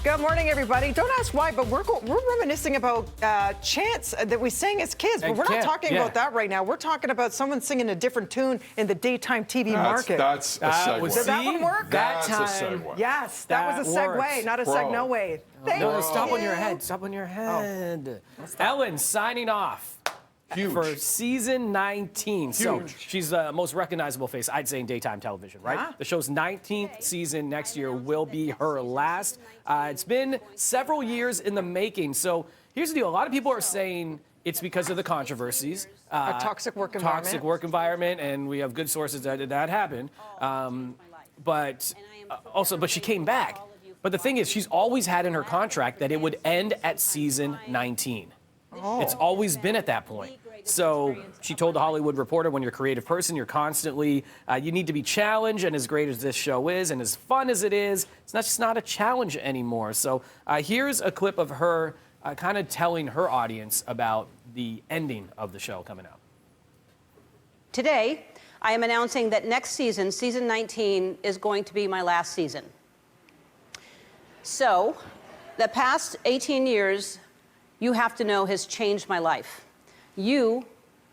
Good morning, everybody. Don't ask why, but we're reminiscing about chants that we sang as kids. But we're not talking about that right now. We're talking about someone singing a different tune in the daytime TV market. That's a segue. Did that one work? That's a segue. Yes, that was a segue, works. not a seg way. No, stop on your head. Stop on your head. Ellen signing off. Huge. For season 19. Huge. So she's the most recognizable face, I'd say, in daytime television, right? Huh? The show's 19th season next year will be her last. It's been several years in the making. So here's the deal. A lot of people are saying it's because of the controversies. A toxic work environment. Toxic work environment, and we have good sources that happened. But she came back. But the thing is, she's always had in her contract that it would end at season 19. Oh. It's always been at that point. So she told the Hollywood Reporter, when you're a creative person, you're constantly, you need to be challenged. And as great as this show is and as fun as it is, it's just not a challenge anymore. So here's a clip of her kind of telling her audience about the ending of the show coming up. Today, I am announcing that next season, season 19, is going to be my last season. So, the past 18 years, you have to know, has changed my life. You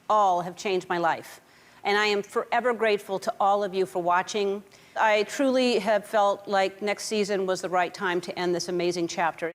all have changed my life. And I am forever grateful to all of you for watching. I truly have felt like next season was the right time to end this amazing chapter.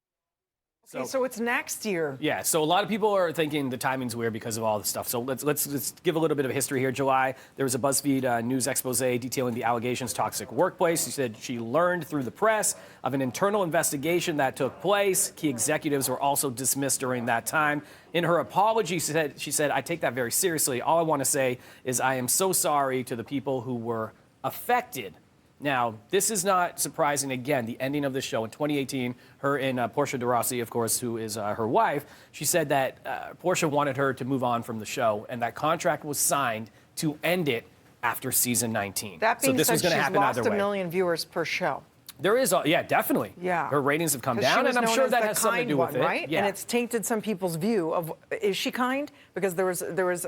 Okay, so it's next year. Yeah, so a lot of people are thinking the timing's weird because of all this stuff. So let's give a little bit of history here. July, there was a BuzzFeed news expose detailing the allegations toxic workplace. She said she learned through the press of an internal investigation that took place. Key executives were also dismissed during that time. In her apology, she said, I take that very seriously. All I want to say is I am so sorry to the people who were affected. Now, this is not surprising. Again, the ending of the show in 2018, her and Portia de Rossi, of course, who is her wife, she said that Portia wanted her to move on from the show, and that contract was signed to end it after season 19. That being so this said, was going to she's happen lost either a way. million viewers per show. There is, yeah, definitely. Yeah. Her ratings have come 'Cause down, she was and I'm known sure as that the has something to do kind with one, it. right? Yeah. And it's tainted some people's view of, is she kind? Because there was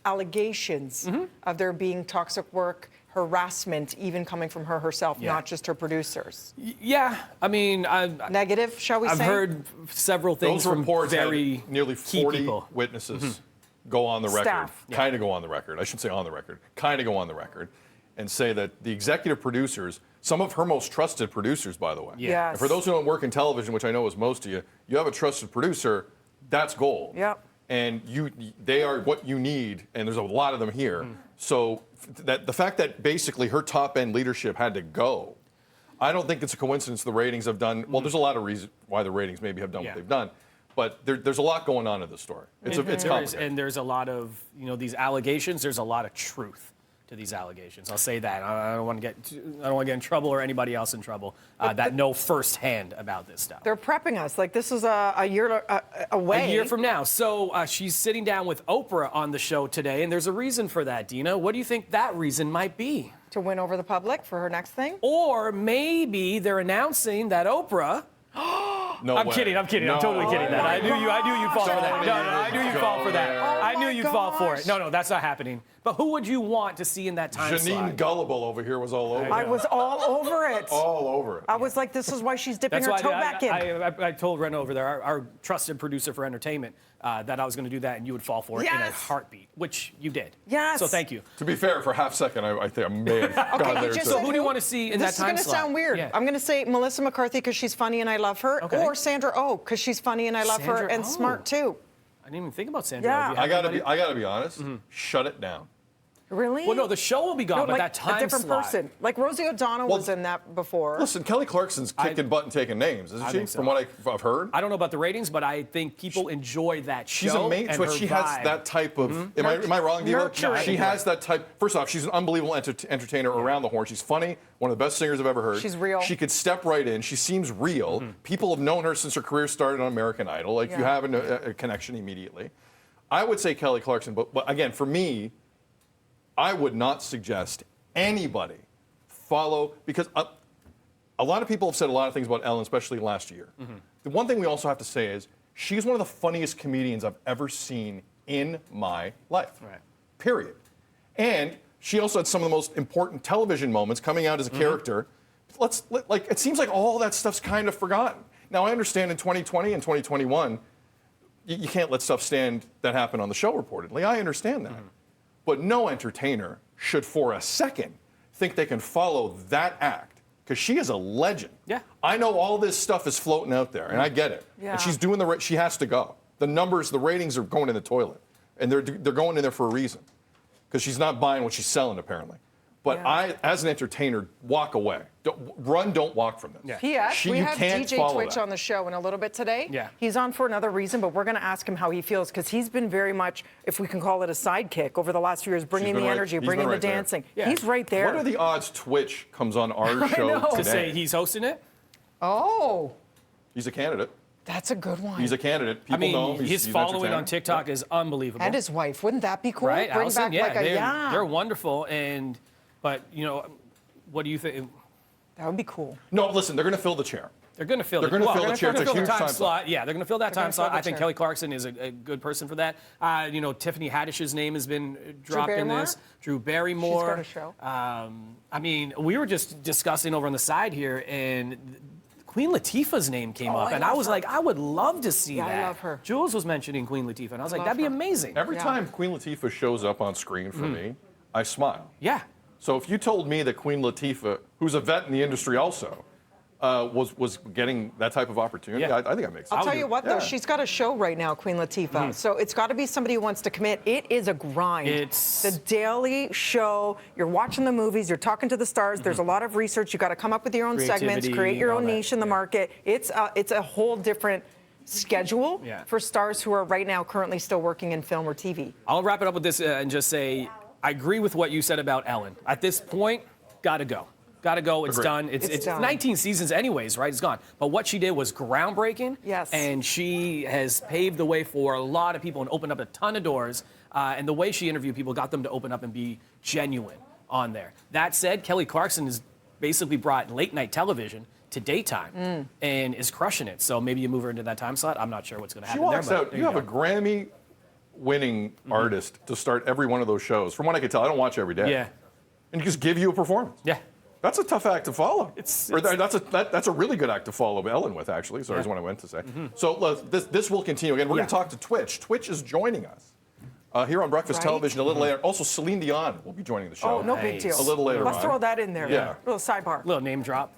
allegations of there being toxic work, harassment, even coming from her herself, not just her producers. Yeah, I mean, Negative, shall we say? I've heard several things Those from reports very had nearly key 40 people. witnesses go on the record, Staff. kind of go on the record. I should say on the record, kind of go on the record, and say that the executive producers, some of her most trusted producers, by the way. Yes. And for those who don't work in television, which I know is most of you, you have a trusted producer, that's gold. Yep. And they are what you need, and there's a lot of them here. So that the fact that basically her top end leadership had to go, I don't think it's a coincidence the ratings have done. Well, there's a lot of reasons why the ratings maybe have done what they've done, but there's a lot going on in this story. It's complicated. And there's a lot of these allegations. There's a lot of truth to these allegations. I'll say that. I don't want to get in trouble or anybody else in trouble that know firsthand about this stuff. They're prepping us. Like, this is a year away. A year from now. So she's sitting down with Oprah on the show today, and there's a reason for that, Dina. What do you think that reason might be? To win over the public for her next thing? Or maybe they're announcing that Oprah... No I'm way. kidding. I'm No totally kidding. way. That. I knew you'd fall for that. No, I knew you'd fall for that. Oh I knew my you'd fall for it. gosh. No, that's not happening. But who would you want to see in that time Janine slot? Gullible over here was all over I it. was all over it. All over it. I was like, this is why she's dipping That's her why toe back in. I told Ren over there, our trusted producer for entertainment, that I was going to do that and you would fall for it in a Yes. heartbeat, which you did. Yes. So thank you. To be fair, for half a second, I think I may have gone you there. just too. So who do you want to see in that This is time going to slot? sound weird. Yeah. I'm going to say Melissa McCarthy because she's funny and I love her, Okay. or Sandra Oh because she's funny and I love her Sandra and Oh. smart too. I didn't even think about Sandra. Yeah. Do you have anybody? I gotta be honest. Shut it down. Really? Well, no, the show will be gone, No, but like that time a different slot. person. Like Rosie O'Donnell was in that before. Listen, Kelly Clarkson's kicking butt and taking names, isn't I she? think so. From what I've heard. I don't know about the ratings, but I think people enjoy that show. She's amazing. and But her she has vibe. that type of. Am I wrong, Diva? Nurturing. She has that type. First off, she's an unbelievable entertainer around the horn. She's funny. One of the best singers I've ever heard. She's real. She could step right in. She seems real. People have known her since her career started on American Idol. Like you have a connection immediately. I would say Kelly Clarkson, but again, for me, I would not suggest anybody follow because a lot of people have said a lot of things about Ellen, especially last year. The one thing we also have to say is she's one of the funniest comedians I've ever seen in my life. Right. Period. And she also had some of the most important television moments coming out as a character like, it seems like all that stuff's kind of forgotten. Now, I understand in 2020 and 2021, you can't let stuff stand that happened on the show reportedly. I understand that. But no entertainer should for a second think they can follow that act, because she is a legend. Yeah. I know all this stuff is floating out there, and I get it. Yeah. And she's doing she has to go. The numbers, the ratings are going in the toilet. And they're going in there for a reason, because she's not buying what she's selling, apparently. But I, as an entertainer, walk away. Don't walk from this. Yeah. P.S. We you have can't DJ follow Twitch that. on the show in a little bit today. Yeah. He's on for another reason, but we're going to ask him how he feels, because he's been very much, if we can call it a sidekick, over the last few years, bringing the energy, bringing the dancing. Yeah. He's right there. What are the odds Twitch comes on our show know. today? To say he's hosting it? Oh, He's a candidate. that's a good one. He's a candidate. People I mean, know him. his He's an following entertainer. on TikTok is unbelievable. And his wife. Wouldn't that be cool? Right, Bring Allison? back Yeah, like they're wonderful. But, you know, what do you think? That would be cool. No, listen, they're going to fill the chair. They're going to fill They're gonna fill the chair. They're It's a going to fill huge the time time slot. Yeah, they're going to fill that They're time gonna slot. fill the I think chair. Kelly Clarkson is a good person for that. You know, Tiffany Haddish's name has been dropped in Barrymore? this. Drew Barrymore. She's got a show. I mean, we were just discussing over on the side here, and Queen Latifah's name came up, and I was like, I would love to see Yeah, I that. love her. Jules was mentioning Queen Latifah, and I was like, Love that'd be her. amazing. Every time Queen Latifah shows up on screen for me, I smile. Yeah. So if you told me that Queen Latifah, who's a vet in the industry also, was getting that type of opportunity, Yeah. I think that makes sense. I'll tell you what, though, Yeah. she's got a show right now, Queen Latifah. So it's got to be somebody who wants to commit. It is a grind. It's- the daily show. You're watching the movies. You're talking to the stars. There's a lot of research. You got to come up with your own segments, Creativity create your and own all that. niche in the Yeah. market. It's a whole different schedule Yeah. for stars who are right now currently still working in film or TV. I'll wrap it up with this and just say, I agree with what you said about Ellen. At this point, gotta go. Gotta go. It's Agreed. done. It's done. 19 seasons anyways, right? It's gone. But what she did was groundbreaking. Yes. And she has paved the way for a lot of people and opened up a ton of doors. And the way she interviewed people got them to open up and be genuine on there. That said, Kelly Clarkson has basically brought late night television to daytime and is crushing it. So maybe you move her into that time slot. I'm not sure what's going to She happen there. walks but out. there You have go. a Grammy-winning artist to start every one of those shows. From what I can tell, I don't watch every day. Yeah. And just give you a performance. Yeah. That's a tough act to follow. It's- That's a really good act to follow Ellen with, actually. Sorry, is what I meant to say. So this will continue. Again, we're going to talk to Twitch. Twitch is joining us here on Breakfast Right. Television a little later. Also, Celine Dion will be joining the show. Oh, no big Nice. deal. A little later Let's on. throw that in there. Yeah. Little sidebar. Little name drop.